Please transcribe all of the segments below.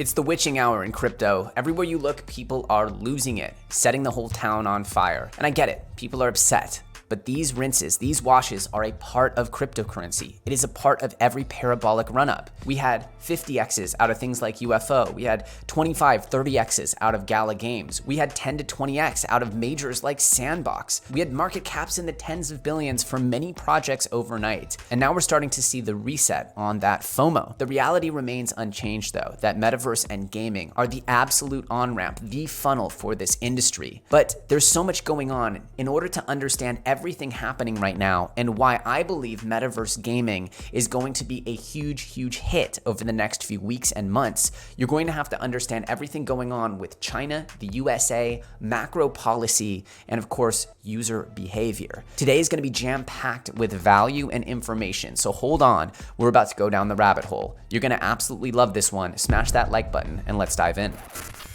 It's the witching hour in crypto. Everywhere you look, people are losing it, setting the whole town on fire. And I get it, people are upset. But these rinses, these washes are a part of cryptocurrency. It is a part of every parabolic run-up. We had 50x's out of things like UFO. We had 25, 30x's out of Gala Games. We had 10 to 20x out of majors like Sandbox. We had market caps in the tens of billions for many projects overnight. And now we're starting to see the reset on that FOMO. The reality remains unchanged though, that Metaverse and gaming are the absolute on-ramp, the funnel for this industry. But there's so much going on. In order to understand everything happening right now and why I believe Metaverse gaming is going to be a huge hit over the next few weeks and months, you're going to have to understand everything going on with China, the USA, macro policy, and of course, user behavior. Today is going to be jam-packed with value and information, so hold on. We're about to go down the rabbit hole. You're going to absolutely love this one. Smash that like button and let's dive in.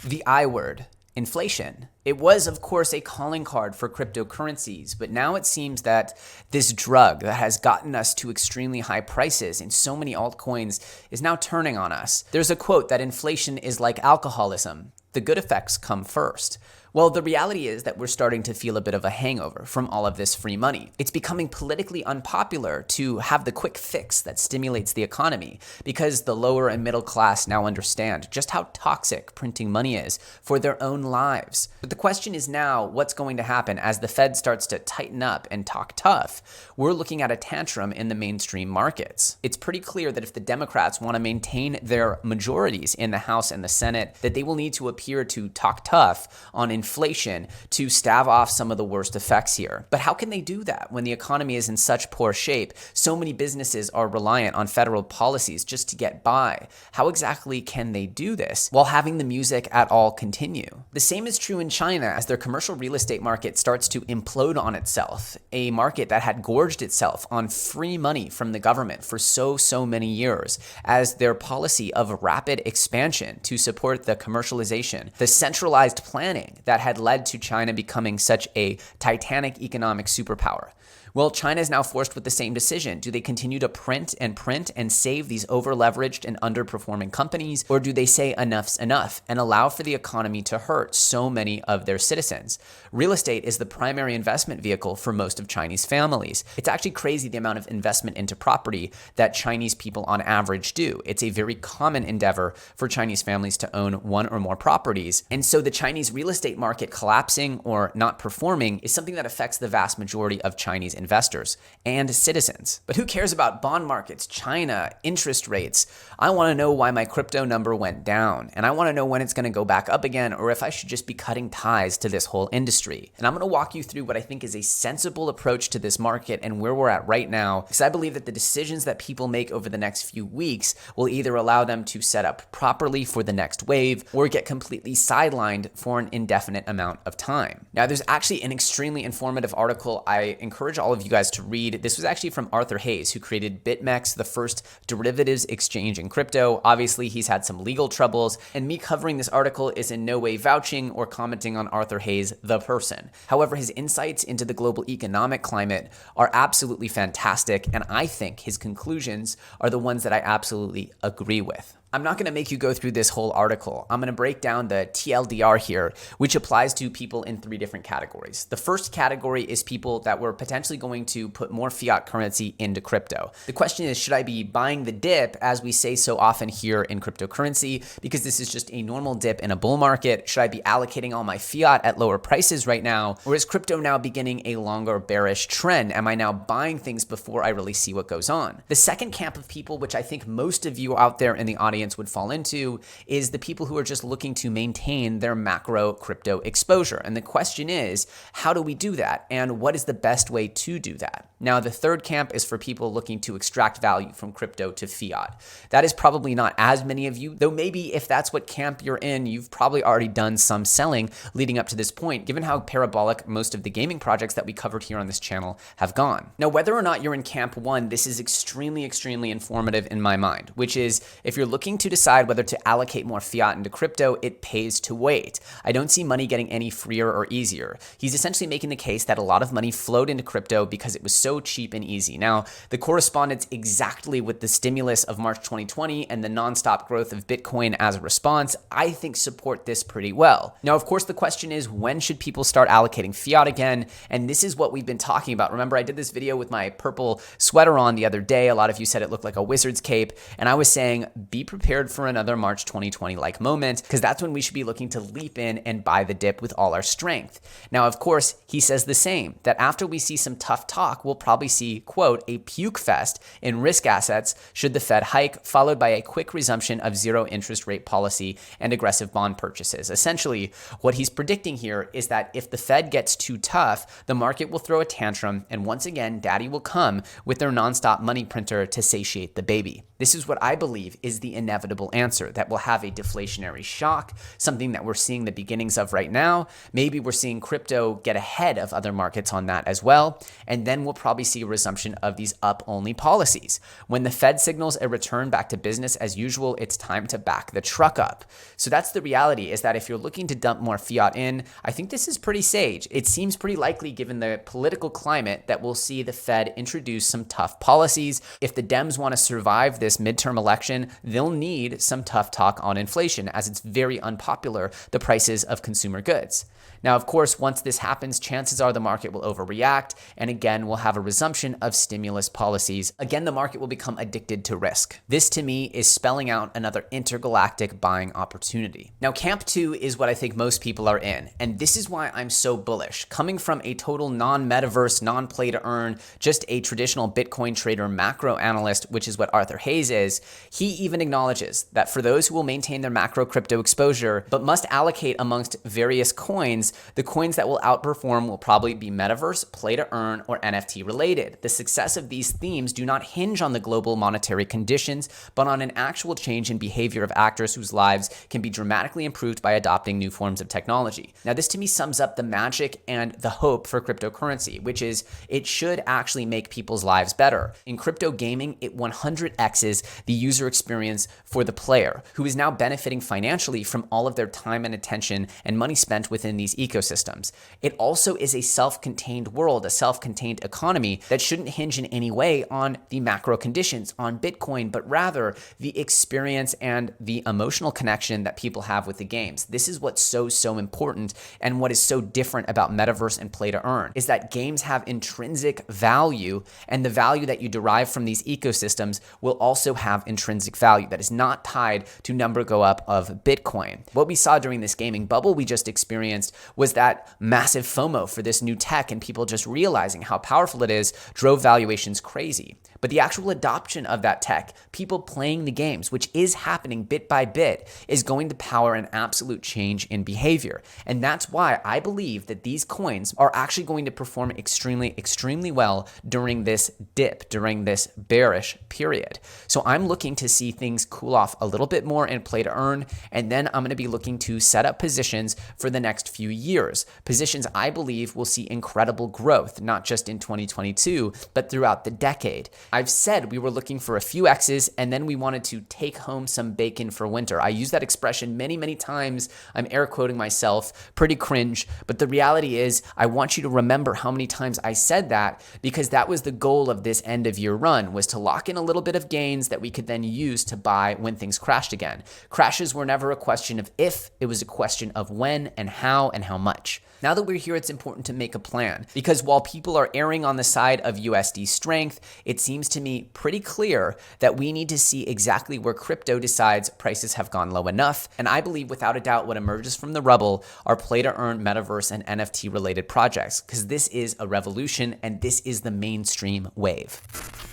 The I word. Inflation. It was, of course, a calling card for cryptocurrencies, but now it seems that this drug that has gotten us to extremely high prices in so many altcoins is now turning on us. There's a quote that inflation is like alcoholism. The good effects come first. Well, the reality is that we're starting to feel a bit of a hangover from all of this free money. It's becoming politically unpopular to have the quick fix that stimulates the economy because the lower and middle class now understand just how toxic printing money is for their own lives. But the question is now, what's going to happen as the Fed starts to tighten up and talk tough? We're looking at a tantrum in the mainstream markets. It's pretty clear that if the Democrats want to maintain their majorities in the House and the Senate, that they will need to appear to talk tough on inflation to stave off some of the worst effects here. But how can they do that when the economy is in such poor shape? So many businesses are reliant on federal policies just to get by. How exactly can they do this while having the music at all continue? The same is true in China as their commercial real estate market starts to implode on itself, a market that had gorged itself on free money from the government for so many years, as their policy of rapid expansion to support the commercialization, the centralized planning that had led to China becoming such a titanic economic superpower. Well, China is now forced with the same decision. Do they continue to print and save these over-leveraged and underperforming companies, or do they say enough's enough and allow for the economy to hurt so many of their citizens? Real estate is the primary investment vehicle for most of Chinese families. It's actually crazy the amount of investment into property that Chinese people on average do. It's a very common endeavor for Chinese families to own one or more properties. And so the Chinese real estate market collapsing or not performing is something that affects the vast majority of Chinese investors and citizens. But who cares about bond markets, China, interest rates? I want to know why my crypto number went down, and I want to know when it's going to go back up again, or if I should just be cutting ties to this whole industry. And I'm going to walk you through what I think is a sensible approach to this market and where we're at right now, because I believe that the decisions that people make over the next few weeks will either allow them to set up properly for the next wave or get completely sidelined for an indefinite amount of time. Now, there's actually an extremely informative article I encourage all of you guys to read. This was actually from Arthur Hayes, who created BitMEX, the first derivatives exchange in crypto. Obviously, he's had some legal troubles, and me covering this article is in no way vouching or commenting on Arthur Hayes, the person. However, his insights into the global economic climate are absolutely fantastic, and I think his conclusions are the ones that I absolutely agree with. I'm not going to make you go through this whole article. I'm going to break down the TLDR here, which applies to people in three different categories. The first category is people that were potentially going to put more fiat currency into crypto. The question is, should I be buying the dip, as we say so often here in cryptocurrency, because this is just a normal dip in a bull market? Should I be allocating all my fiat at lower prices right now? Or is crypto now beginning a longer bearish trend? Am I now buying things before I really see what goes on? The second camp of people, which I think most of you out there in the audience would fall into, is the people who are just looking to maintain their macro crypto exposure. And the question is, how do we do that? And what is the best way to do that? Now, the third camp is for people looking to extract value from crypto to fiat. That is probably not as many of you, though maybe if that's what camp you're in, you've probably already done some selling leading up to this point, given how parabolic most of the gaming projects that we covered here on this channel have gone. Now, whether or not you're in camp one, this is extremely informative in my mind, which is if you're looking looking to decide whether to allocate more fiat into crypto, it pays to wait. I don't see money getting any freer or easier. He's essentially making the case that a lot of money flowed into crypto because it was so cheap and easy. Now, the correspondence exactly with the stimulus of March 2020 and the nonstop growth of Bitcoin as a response, I think support this pretty well. Now, of course, the question is, when should people start allocating fiat again? And this is what we've been talking about. Remember, I did this video with my purple sweater on the other day. A lot of you said it looked like a wizard's cape. And I was saying, be prepared for another March 2020-like moment, because that's when we should be looking to leap in and buy the dip with all our strength. Now, of course, he says the same, that after we see some tough talk, we'll probably see, quote, a puke fest in risk assets should the Fed hike, followed by a quick resumption of zero interest rate policy and aggressive bond purchases. Essentially, what he's predicting here is that if the Fed gets too tough, the market will throw a tantrum, and once again, daddy will come with their nonstop money printer to satiate the baby. This is what I believe is the inevitable answer, that we'll have a deflationary shock, something that we're seeing the beginnings of right now. Maybe we're seeing crypto get ahead of other markets on that as well. And then we'll probably see a resumption of these up-only policies. When the Fed signals a return back to business as usual, it's time to back the truck up. So that's the reality, is that if you're looking to dump more fiat in, I think this is pretty sage. It seems pretty likely, given the political climate, that we'll see the Fed introduce some tough policies. If the Dems want to survive this midterm election, they'll need some tough talk on inflation, as it's very unpopular, the prices of consumer goods. Now, of course, once this happens, chances are the market will overreact, and again, we'll have a resumption of stimulus policies. Again, the market will become addicted to risk. This, to me, is spelling out another intergalactic buying opportunity. Now, Camp 2 is what I think most people are in, and this is why I'm so bullish. Coming from a total non-Metaverse, non-play to earn, just a traditional Bitcoin trader macro analyst, which is what Arthur Hayes is, he even acknowledges that for those who will maintain their macro crypto exposure, but must allocate amongst various coins, the coins that will outperform will probably be Metaverse, play to earn, or NFT related. The success of these themes do not hinge on the global monetary conditions, but on an actual change in behavior of actors whose lives can be dramatically improved by adopting new forms of technology. Now, this to me sums up the magic and the hope for cryptocurrency, which is it should actually make people's lives better. In crypto gaming, it 100x's the user experience for the player, who is now benefiting financially from all of their time and attention and money spent within these ecosystems. It also is a self-contained world, a self-contained economy that shouldn't hinge in any way on the macro conditions, on Bitcoin, but rather the experience and the emotional connection that people have with the games. This is what's so important, and what is so different about Metaverse and play to earn is that games have intrinsic value, and the value that you derive from these ecosystems will also have intrinsic value that is not tied to number go up of Bitcoin. What we saw during this gaming bubble we just experienced was that massive FOMO for this new tech, and people just realizing how powerful it is drove valuations crazy. But the actual adoption of that tech, people playing the games, which is happening bit by bit, is going to power an absolute change in behavior. And that's why I believe that these coins are actually going to perform extremely well during this dip, during this bearish period. So I'm looking to see things cool off a little bit more in play to earn, and then I'm going to be looking to set up positions for the next few years. Positions I believe will see incredible growth, not just in 2022, but throughout the decade. I've said we were looking for a few X's, and then we wanted to take home some bacon for winter. I use that expression many times. I'm air quoting myself, pretty cringe, but the reality is I want you to remember how many times I said that, because that was the goal of this end of year run, was to lock in a little bit of gains that we could then use to buy when things crashed again. Crashes were never a question of if, it was a question of when and how much. Now that we're here, it's important to make a plan, because while people are erring on the side of USD strength, it seems to me pretty clear that we need to see exactly where crypto decides prices have gone low enough. And I believe without a doubt what emerges from the rubble are play to earn, Metaverse, and NFT related projects, because this is a revolution and this is the mainstream wave.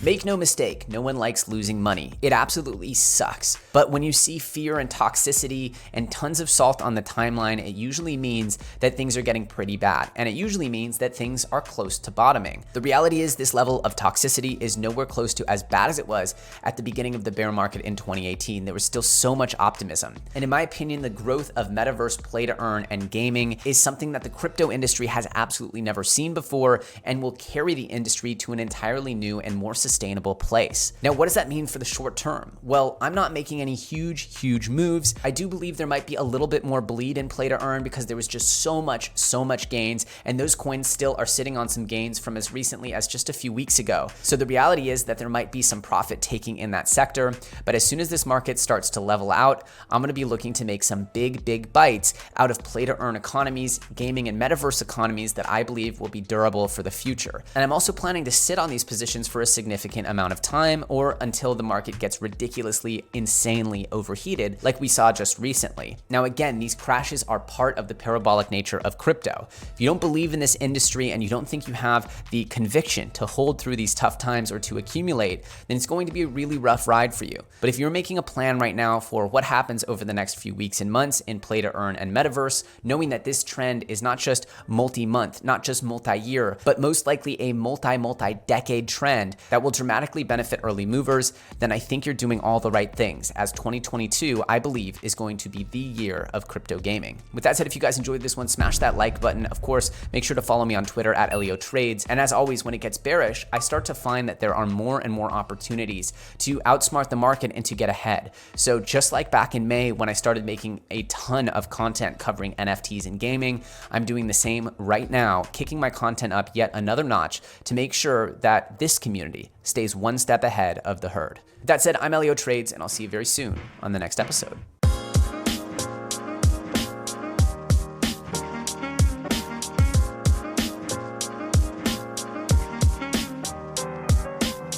Make no mistake, no one likes losing money. It absolutely sucks. But when you see fear and toxicity and tons of salt on the timeline, it usually means that things are getting pretty bad. And it usually means that things are close to bottoming. The reality is this level of toxicity is nowhere nowhere close to as bad as it was at the beginning of the bear market in 2018. There was still so much optimism. And in my opinion, the growth of Metaverse play to earn and gaming is something that the crypto industry has absolutely never seen before and will carry the industry to an entirely new and more sustainable place. Now, what does that mean for the short term? Well, I'm not making any huge moves. I do believe there might be a little bit more bleed in play to earn because there was just so much gains, and those coins still are sitting on some gains from as recently as just a few weeks ago. So the reality is that there might be some profit taking in that sector, but as soon as this market starts to level out, I'm going to be looking to make some big bites out of play to earn economies, gaming and metaverse economies that I believe will be durable for the future. And I'm also planning to sit on these positions for a significant amount of time or until the market gets ridiculously, insanely overheated like we saw just recently. Now again, these crashes are part of the parabolic nature of crypto. If you don't believe in this industry and you don't think you have the conviction to hold through these tough times or to accumulate, then it's going to be a really rough ride for you. But if you're making a plan right now for what happens over the next few weeks and months in play to earn and metaverse, knowing that this trend is not just multi-month, not just multi-year, but most likely a multi-decade trend that will dramatically benefit early movers, then I think you're doing all the right things, as 2022, I believe, is going to be the year of crypto gaming. With that said, if you guys enjoyed this one, smash that like button. Of course, make sure to follow me on Twitter at EllioTrades. And as always, when it gets bearish, I start to find that there are more and more opportunities to outsmart the market and to get ahead. So just like back in May when I started making a ton of content covering NFTs and gaming, I'm doing the same right now, kicking my content up yet another notch to make sure that this community stays one step ahead of the herd. That said, I'm EllioTrades, and I'll see you very soon on the next episode.